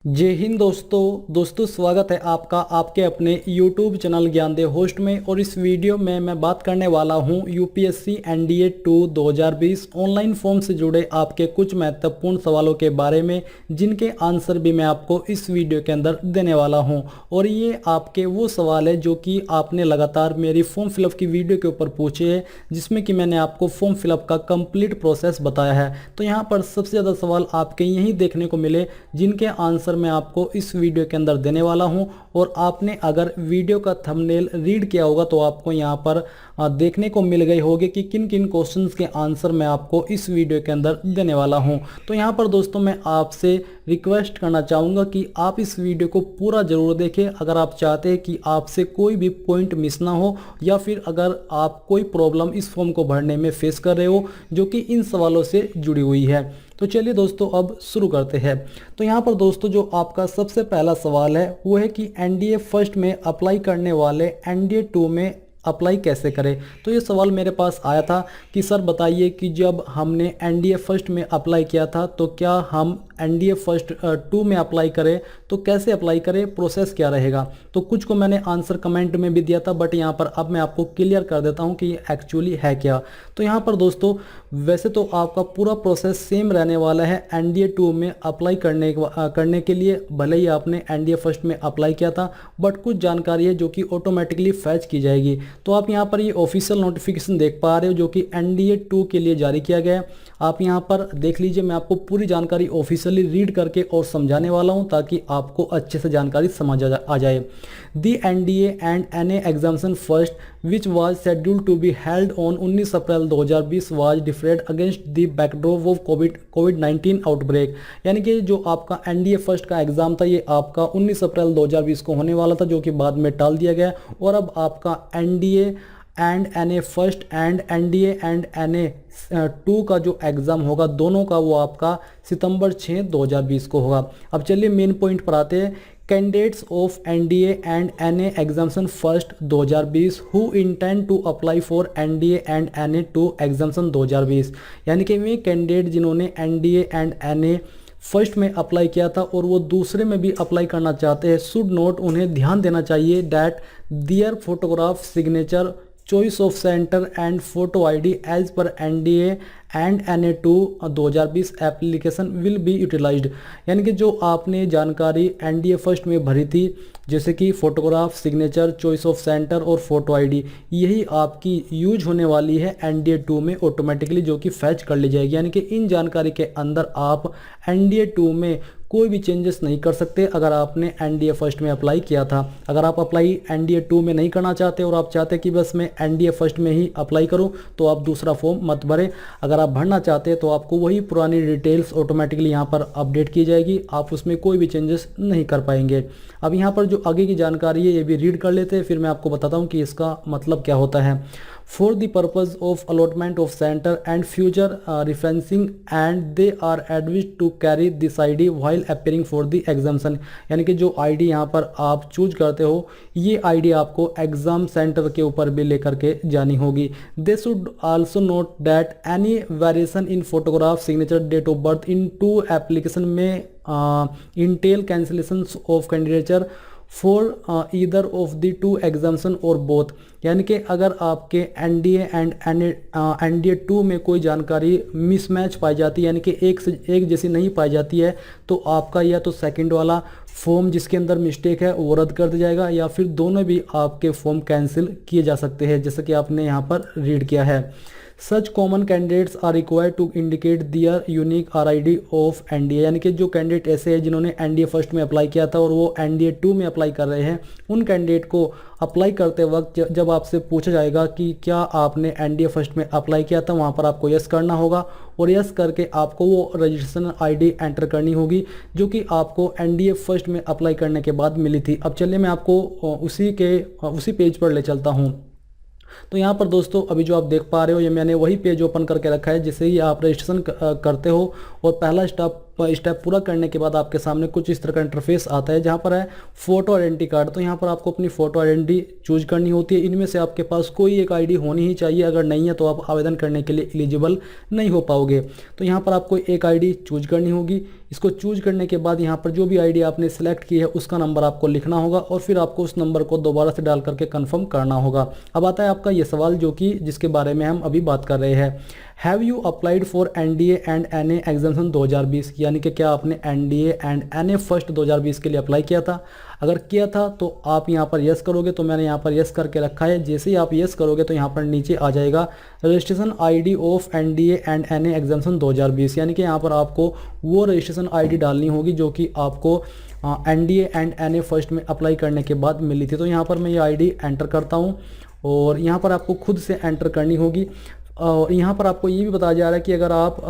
जय हिंद दोस्तों स्वागत है आपका आपके अपने YouTube चैनल ज्ञानदेव होस्ट में। और इस वीडियो में मैं बात करने वाला हूं यूपीएससी एनडीए 2 2020 ऑनलाइन फॉर्म से जुड़े आपके कुछ महत्वपूर्ण सवालों के बारे में, जिनके आंसर भी मैं आपको इस वीडियो के अंदर देने वाला हूं। और ये आपके वो सवाल है जो कि आपने लगातार मेरी फॉर्म फिलअप की वीडियो के ऊपर पूछे हैं, जिसमें कि मैंने आपको फॉर्म फिलअप का कंप्लीट प्रोसेस बताया है। तो यहाँ पर सबसे ज़्यादा सवाल आपके यहीं देखने को मिले, जिनके आंसर मैं आपको इस वीडियो के अंदर देने वाला हूं। और आपने अगर वीडियो का थंबनेल रीड किया होगा तो आपको यहां पर देखने को मिल गए होंगे कि किन किन क्वेश्चंस के आंसर मैं आपको इस वीडियो के अंदर देने वाला हूं। तो यहां पर दोस्तों मैं आपसे रिक्वेस्ट करना चाहूँगा कि आप इस वीडियो को पूरा ज़रूर देखें, अगर आप चाहते हैं कि आपसे कोई भी पॉइंट मिस ना हो, या फिर अगर आप कोई प्रॉब्लम इस फॉर्म को भरने में फेस कर रहे हो जो कि इन सवालों से जुड़ी हुई है। तो चलिए दोस्तों अब शुरू करते हैं। तो यहाँ पर दोस्तों जो आपका सबसे पहला सवाल है वो है कि एनडीए फर्स्ट में अप्लाई करने वाले एनडीए 2 में अप्लाई कैसे करें। तो ये सवाल मेरे पास आया था कि सर बताइए कि जब हमने एनडीए फर्स्ट में अप्लाई किया था तो क्या हम एनडीए फर्स्ट 2 में अप्लाई करें, तो कैसे अप्लाई करें, प्रोसेस क्या रहेगा। तो कुछ को मैंने आंसर कमेंट में भी दिया था, बट यहाँ पर अब मैं आपको क्लियर कर देता हूँ कि ये एक्चुअली है क्या। तो यहाँ पर दोस्तों वैसे तो आपका पूरा प्रोसेस सेम रहने वाला है एनडीए 2 में अप्लाई करने के लिए। भले ही आपने एनडीए फर्स्ट में अप्लाई किया था, बट कुछ जानकारी है जो कि ऑटोमेटिकली फैच की जाएगी। तो आप यहाँ पर ये ऑफिशियल नोटिफिकेशन देख पा रहे हो जो कि एनडीए 2 के लिए जारी किया गया है। आप यहाँ पर देख लीजिए, मैं आपको पूरी जानकारी ऑफिशियली रीड करके और समझाने वाला हूँ ताकि आपको अच्छे से जानकारी समझ आ जाए। The NDA and NA examination first which was scheduled to be held on 19 April 2020 was deferred against the backdrop of कोविड-19 आउटब्रेक। यानी कि जो आपका एनडीए फर्स्ट का एग्जाम था ये आपका 19 अप्रैल 2020 को होने वाला था, जो कि बाद में टाल दिया गया। और अब आपका NDA and N A first and NDA and N A 2 का जो एग्ज़ाम होगा दोनों का, वो आपका सितंबर 6 2020 को होगा। अब चलिए मेन पॉइंट पर आते हैं। Candidates of NDA and NA examination first 2020 who intend to apply for NDA and NA 2 examination 2020, यानी कि वे कैंडिडेट जिन्होंने एनडीए एंड एनए फर्स्ट में अप्लाई किया था और वो दूसरे में भी अप्लाई करना चाहते हैं, शुड नोट, उन्हें ध्यान देना चाहिए that their photograph signature choice of centre and photo ID as per NDA and NA 2 2020 application will be utilized. यानी कि जो आपने जानकारी एनडीए फर्स्ट में भरी थी, जैसे कि photograph signature choice of centre और फोटो आईडी, यही आपकी यूज होने वाली है एनडीए 2 में ऑटोमेटिकली, जो कि फैच कर ली जाएगी। यानी कि इन जानकारी के अंदर आप एनडीए 2 में कोई भी चेंजेस नहीं कर सकते अगर आपने एनडीए फर्स्ट में अप्लाई किया था। अगर आप अप्लाई एनडीए 2 में नहीं करना चाहते और आप चाहते कि बस मैं एनडीए फर्स्ट में ही अप्लाई करूं, तो आप दूसरा फॉर्म मत भरें। अगर आप भरना चाहते हैं तो आपको वही पुरानी डिटेल्स ऑटोमेटिकली यहाँ पर अपडेट की जाएगी, आप उसमें कोई भी चेंजेस नहीं कर पाएंगे। अब यहाँ पर जो आगे की जानकारी है ये भी रीड कर लेते हैं, फिर मैं आपको बताता हूँ कि इसका मतलब क्या होता है। For the purpose of allotment of center and future referencing and they are advised to carry this ID while appearing for the examination। यानी कि जो ID यहाँ पर आप चूज करते हो, ये ID आपको एग्जाम सेंटर के ऊपर भी लेकर के जानी होगी। They should also note that any variation in photograph signature date of birth in 2 application may entail cancellations of candidature for either of the 2 examination और बोथ। यानी कि अगर आपके एनडीए एंड एनडीए 2 में कोई जानकारी मिसमैच पाई जाती है, यानी कि एक जैसी नहीं पाई जाती है, तो आपका या तो सेकंड वाला फॉर्म जिसके अंदर मिस्टेक है वो रद्द कर दिया जाएगा, या फिर दोनों भी आपके फॉर्म कैंसिल किए जा सकते हैं, जैसे कि आपने यहाँ पर रीड किया है। Such common candidates are required to indicate their unique RID of NDA. यानी कि जो कैंडिडेट ऐसे हैं जिन्होंने एनडीए फर्स्ट में अप्लाई किया था और वो एनडीए 2 में अप्लाई कर रहे हैं, उन कैंडिडेट को अप्लाई करते वक्त जब आपसे पूछा जाएगा कि क्या आपने एनडीए फर्स्ट में अप्लाई किया था, वहाँ पर आपको यस करना होगा। और यस करके आपको वो रजिस्ट्रेशन आईडी एंटर करनी होगी जो कि आपको एनडीए फर्स्ट में अप्लाई करने के बाद मिली थी। अब चलिए मैं आपको उसी पेज पर ले चलता हूँ। तो यहाँ पर दोस्तों अभी जो आप देख पा रहे हो, ये मैंने वही पेज ओपन करके रखा है। जैसे ही आप रजिस्ट्रेशन करते हो और पहला स्टेप स्टेप पूरा करने के बाद आपके सामने कुछ इस तरह का इंटरफेस आता है, जहाँ पर है फोटो आइडेंटिटी कार्ड। तो यहाँ पर आपको अपनी फोटो आइडेंटिटी चूज करनी होती है। इनमें से आपके पास कोई एक आईडी होनी ही चाहिए, अगर नहीं है तो आप आवेदन करने के लिए एलिजिबल नहीं हो पाओगे। तो यहाँ पर आपको एक आईडी चूज करनी होगी। इसको चूज करने के बाद यहाँ पर जो भी आईडी आपने सिलेक्ट की है उसका नंबर आपको लिखना होगा और फिर आपको उस नंबर को दोबारा से डाल करके कंफर्म करना होगा। अब आता है आपका ये सवाल जो कि जिसके बारे में हम अभी बात कर रहे हैं। Have you applied for NDA and NA examination 2020, यानी कि क्या आपने एनडीए एंड एनए फर्स्ट 2020 के लिए अप्लाई किया था? अगर किया था तो आप यहाँ पर यस करोगे। तो मैंने यहाँ पर यस करके रखा है। जैसे ही आप यस करोगे तो यहाँ पर नीचे आ जाएगा registration ID of NDA and NA examination 2020, यानी कि यहाँ पर आपको वो रजिस्ट्रेशन आईडी डालनी होगी जो कि आपको एनडीए एंड एनए फर्स्ट में अप्लाई करने के बाद मिली थी। तो यहाँ पर मैं ये आईडी एंटर करता हूँ और यहाँ पर आपको खुद से एंटर करनी होगी। और यहाँ पर आपको ये भी बताया जा रहा है कि अगर आप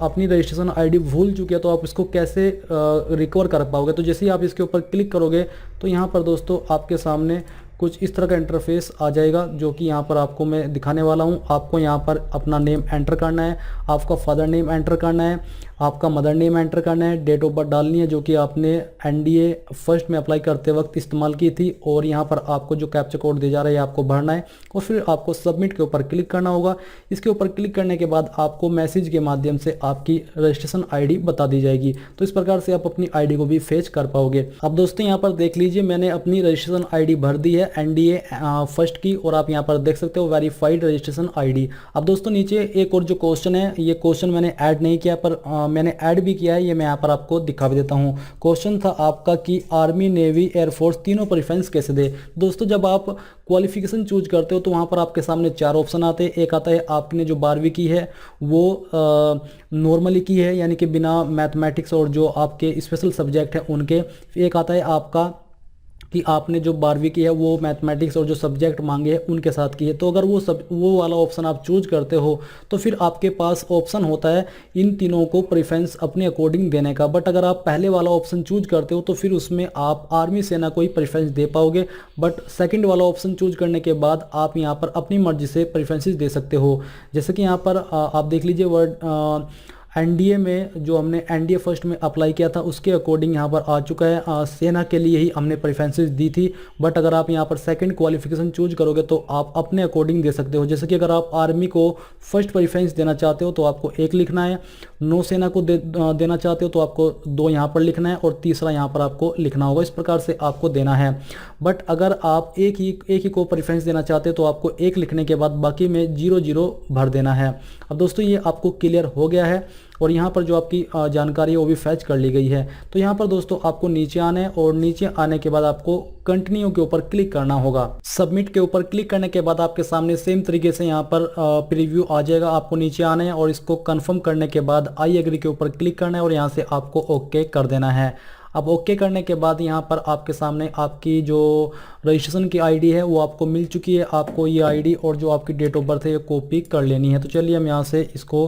अपनी रजिस्ट्रेशन आईडी भूल चुके हैं तो आप इसको कैसे रिकवर कर पाओगे। तो जैसे ही आप इसके ऊपर क्लिक करोगे तो यहाँ पर दोस्तों आपके सामने कुछ इस तरह का इंटरफेस आ जाएगा, जो कि यहाँ पर आपको मैं दिखाने वाला हूँ। आपको यहाँ पर अपना नेम एंटर करना है, आपका फादर नेम एंटर करना है, आपका मदर नेम एंटर करना है, डेट ऑफ बर्थ डालनी है जो कि आपने एनडीए फर्स्ट में अप्लाई करते वक्त इस्तेमाल की थी, और यहाँ पर आपको जो कैप्चा कोड दिया जा रहा है आपको भरना है और फिर आपको सबमिट के ऊपर क्लिक करना होगा। इसके ऊपर क्लिक करने के बाद आपको मैसेज के माध्यम से आपकी रजिस्ट्रेशन आईडी बता दी जाएगी। तो इस प्रकार से आप अपनी आईडी को भी फेच कर पाओगे। अब दोस्तों यहाँ पर देख लीजिए, मैंने अपनी रजिस्ट्रेशन आईडी भर दी है एनडीए फर्स्ट की, और आप यहाँ पर देख सकते हो वेरीफाइड रजिस्ट्रेशन आईडी। अब दोस्तों नीचे एक और जो क्वेश्चन है, ये क्वेश्चन मैंने ऐड नहीं किया पर मैंने ऐड भी किया है, ये मैं यहाँ पर आपको दिखा भी देता हूँ। क्वेश्चन था आपका कि आर्मी, नेवी, एयरफोर्स तीनों प्रेफरेंस कैसे दे। दोस्तों जब आप क्वालिफिकेशन चूज करते हो तो वहाँ पर आपके सामने 4 ऑप्शन आते हैं। एक आता है आपने जो 12वीं की है वो नॉर्मली की है, यानी कि बिना मैथमेटिक्स और जो आपके स्पेशल सब्जेक्ट हैं उनके। एक आता है आपका कि आपने जो 12वीं की है वो मैथमेटिक्स और जो सब्जेक्ट मांगे हैं उनके साथ की है। तो अगर वो वाला ऑप्शन आप चूज करते हो तो फिर आपके पास ऑप्शन होता है इन तीनों को प्रेफरेंस अपने अकॉर्डिंग देने का। बट अगर आप पहले वाला ऑप्शन चूज करते हो तो फिर उसमें आप आर्मी सेना को ही प्रेफरेंस दे पाओगे। बट सेकंड वाला ऑप्शन चूज करने के बाद आप यहाँ पर अपनी मर्जी से प्रेफरेंसेस दे सकते हो। जैसे कि यहाँ पर आप देख लीजिए वर्ड एनडीए में जो हमने एनडीए फर्स्ट में अप्लाई किया था उसके अकॉर्डिंग यहाँ पर आ चुका है। सेना के लिए ही हमने प्रेफरेंसेस दी थी। बट अगर आप यहाँ पर सेकंड क्वालिफिकेशन चूज करोगे तो आप अपने अकॉर्डिंग दे सकते हो। जैसे कि अगर आप आर्मी को फर्स्ट प्रेफरेंस देना चाहते हो तो आपको 1 लिखना है, नौसेना को देना चाहते हो तो आपको 2 यहाँ पर लिखना है और तीसरा यहाँ पर आपको लिखना होगा। इस प्रकार से आपको देना है। बट अगर आप एक ही को प्रेफरेंस देना चाहते हो तो आपको 1 लिखने के बाद बाकी में 0 भर देना है। अब दोस्तों ये आपको क्लियर हो गया है और यहाँ पर जो आपकी जानकारी है वो भी फैच कर ली गई है। तो यहाँ पर दोस्तों आपको नीचे आना है और नीचे आने के बाद आपको कंटिन्यू के ऊपर क्लिक करना होगा। सबमिट के ऊपर क्लिक करने के बाद आपके सामने सेम तरीके से यहाँ पर प्रीव्यू आ जाएगा। आपको नीचे आना है और इसको कंफर्म करने के बाद आई एग्री के ऊपर क्लिक करना है और यहाँ से आपको ओके कर देना है। अब ओके करने के बाद यहाँ पर आपके सामने आपकी जो रजिस्ट्रेशन की आईडी है वो आपको मिल चुकी है। आपको ये आईडी और जो आपकी डेट ऑफ बर्थ है ये कॉपी कर लेनी है। तो चलिए हम यहाँ से इसको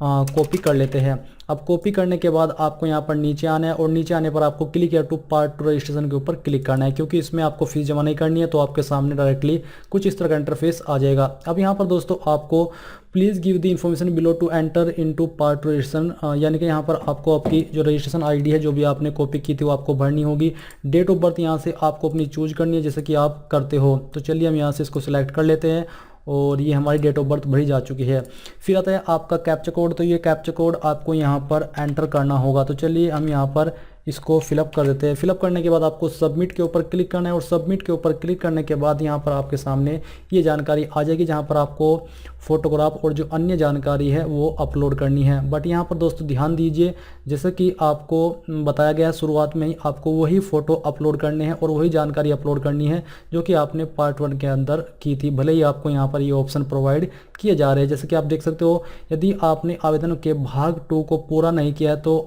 कॉपी कर लेते हैं। अब कॉपी करने के बाद आपको यहाँ पर नीचे आना है और नीचे आने पर आपको click here to part 2 registration के ऊपर क्लिक करना है, क्योंकि इसमें आपको फीस जमा नहीं करनी है। तो आपके सामने डायरेक्टली कुछ इस तरह का इंटरफेस आ जाएगा। अब यहाँ पर दोस्तों आपको please give the information below to enter into part 2 registration, यानी कि यहाँ पर आपको आपकी जो रजिस्ट्रेशन आईडी है जो भी आपने कॉपी की थी वो आपको भरनी होगी। डेट ऑफ बर्थ यहाँ से आपको अपनी चूज करनी है जैसे कि आप करते हो। तो चलिए हम यहाँ से इसको सिलेक्ट कर लेते हैं और ये हमारी डेट ऑफ बर्थ भरी जा चुकी है। फिर आता है आपका कैप्चा कोड। तो ये कैप्चा कोड आपको यहाँ पर एंटर करना होगा। तो चलिए हम यहाँ पर इसको फिलअप कर देते हैं। फिलअप करने के बाद आपको सबमिट के ऊपर क्लिक करना है और सबमिट के ऊपर क्लिक करने के बाद यहाँ पर आपके सामने ये जानकारी आ जाएगी, जहाँ पर आपको फोटोग्राफ और जो अन्य जानकारी है वो अपलोड करनी है। बट यहाँ पर दोस्तों ध्यान दीजिए, जैसे कि आपको बताया गया शुरुआत में ही, आपको वही फ़ोटो अपलोड करने हैं और वही जानकारी अपलोड करनी है जो कि आपने पार्ट 1 के अंदर की थी। भले ही आपको यहाँ पर ये ऑप्शन प्रोवाइड किए जा रहे हैं। जैसे कि आप देख सकते हो, यदि आपने आवेदन के भाग 2 को पूरा नहीं किया है तो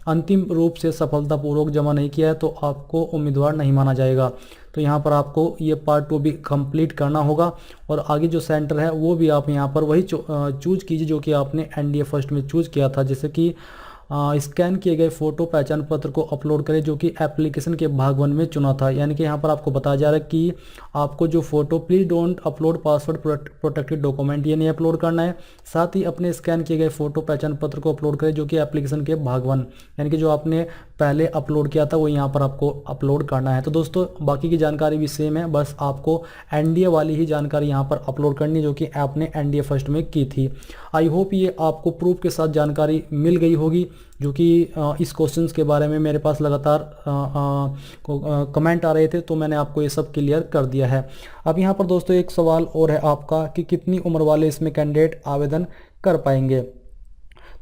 अंतिम रूप से सफलतापूर्वक जमा नहीं किया है तो आपको उम्मीदवार नहीं माना जाएगा। तो यहाँ पर आपको ये पार्ट 2 भी कंप्लीट करना होगा और आगे जो सेंटर है वो भी आप यहाँ पर वही चूज कीजिए जो कि आपने एनडीए फर्स्ट में चूज किया था। जैसे कि स्कैन किए गए फ़ोटो पहचान पत्र को अपलोड करें जो कि एप्लीकेशन के भाग 1 में चुना था। यानी कि यहाँ पर आपको बताया जा रहा है कि आपको जो photo please don't upload password protected document ये नहीं अपलोड करना है। साथ ही अपने स्कैन किए गए फ़ोटो पहचान पत्र को अपलोड करें जो कि एप्लीकेशन के भाग 1 यानी कि जो आपने पहले अपलोड किया था वो यहाँ पर आपको अपलोड करना है। तो दोस्तों बाकी की जानकारी भी सेम है, बस आपको एनडीए वाली ही जानकारी यहाँ पर अपलोड करनी है जो कि आपने एनडीए फर्स्ट में की थी। आई होप ये आपको प्रूफ के साथ जानकारी मिल गई होगी, जो कि इस क्वेश्चंस के बारे में मेरे पास लगातार कमेंट आ रहे थे तो मैंने आपको ये सब क्लियर कर दिया है। अब यहाँ पर दोस्तों एक सवाल और है आपका कि कितनी उम्र वाले इसमें कैंडिडेट आवेदन कर पाएंगे।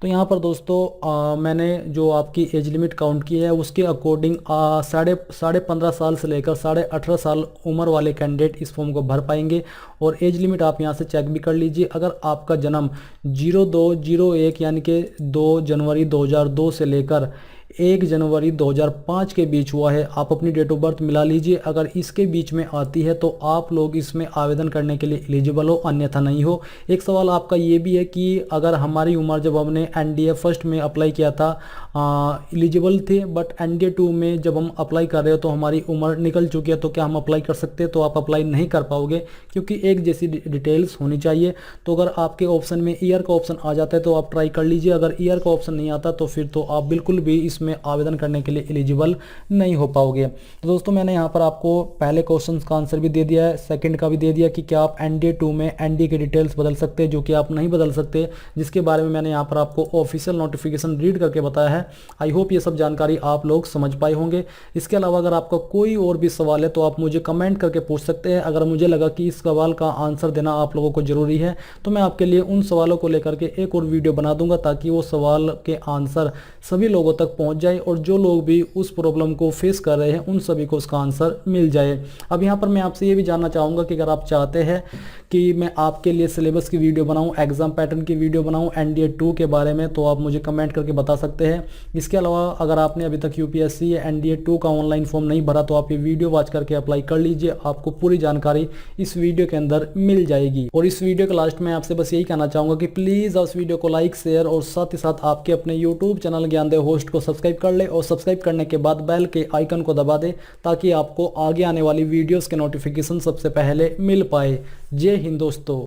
तो यहाँ पर दोस्तों मैंने जो आपकी एज लिमिट काउंट की है उसके अकॉर्डिंग साढ़े 15 साल से लेकर 18.5 साल उम्र वाले कैंडिडेट इस फॉर्म को भर पाएंगे। और एज लिमिट आप यहाँ से चेक भी कर लीजिए। अगर आपका जन्म 0201 यानी कि 2 जनवरी 2002 से लेकर 1 जनवरी 2005 के बीच हुआ है, आप अपनी डेट ऑफ बर्थ मिला लीजिए। अगर इसके बीच में आती है तो आप लोग इसमें आवेदन करने के लिए एलिजिबल हो, अन्यथा नहीं हो। एक सवाल आपका ये भी है कि अगर हमारी उम्र जब हमने एनडीए फर्स्ट में अप्लाई किया था एलिजिबल थे, बट एनडीए 2 में जब हम अप्लाई कर रहे हो तो हमारी उम्र निकल चुकी है, तो क्या हम अप्लाई कर सकते हैं? तो आप अप्लाई नहीं कर पाओगे क्योंकि एक जैसी डिटेल्स होनी चाहिए। तो अगर आपके ऑप्शन में ईयर का ऑप्शन आ जाता है तो आप ट्राई कर लीजिए। अगर ईयर का ऑप्शन नहीं आता तो फिर तो आप बिल्कुल भी इसमें आवेदन करने के लिए एलिजिबल नहीं हो पाओगे। तो दोस्तों मैंने यहाँ पर आपको पहले क्वेश्चन का आंसर भी दे दिया है, सेकंड का भी दे दिया कि क्या आप एनडीए 2 में एनडीए की डिटेल्स बदल सकते हैं, जो कि आप नहीं बदल सकते, जिसके बारे में मैंने यहाँ पर आपको ऑफिशियल नोटिफिकेशन रीड करके बताया है। आई होप ये सब जानकारी आप लोग समझ पाए होंगे। इसके अलावा अगर आपका कोई और भी सवाल है तो आप मुझे कमेंट करके पूछ सकते हैं। अगर मुझे लगा कि इस सवाल का आंसर देना आप लोगों को जरूरी है तो मैं आपके लिए उन सवालों को लेकर के एक और वीडियो बना दूंगा, ताकि वो सवाल के आंसर सभी लोगों तक पहुंच जाए और जो लोग भी उस प्रॉब्लम को फेस कर रहे हैं उन सभी को उसका आंसर मिल जाए। अब यहाँ पर मैं आपसे ये भी जानना चाहूँगा कि अगर आप चाहते हैं कि मैं आपके लिए सिलेबस की वीडियो बनाऊँ, एग्जाम पैटर्न की वीडियो बनाऊँ एनडीए 2 के बारे में, तो आप मुझे कमेंट करके बता सकते हैं। इसके अलावा अगर आपने अभी तक यूपीएससी या एनडीए 2 का ऑनलाइन फॉर्म नहीं भरा तो आप ये वीडियो वॉच करके अप्लाई कर लीजिए, आपको पूरी जानकारी इस वीडियो के अंदर मिल जाएगी। और इस वीडियो के लास्ट में आपसे बस यही कहना चाहूँगा कि प्लीज़ इस वीडियो को लाइक, शेयर और साथ ही साथ आपके अपने यूट्यूब चैनल ज्ञानदेव होस्ट को सब्सक्राइब कर ले और सब्सक्राइब करने के बाद बेल के आइकन को दबा दे, ताकि आपको आगे आने वाली वीडियोस के नोटिफिकेशन सबसे पहले मिल पाए। जय हिंद दोस्तों।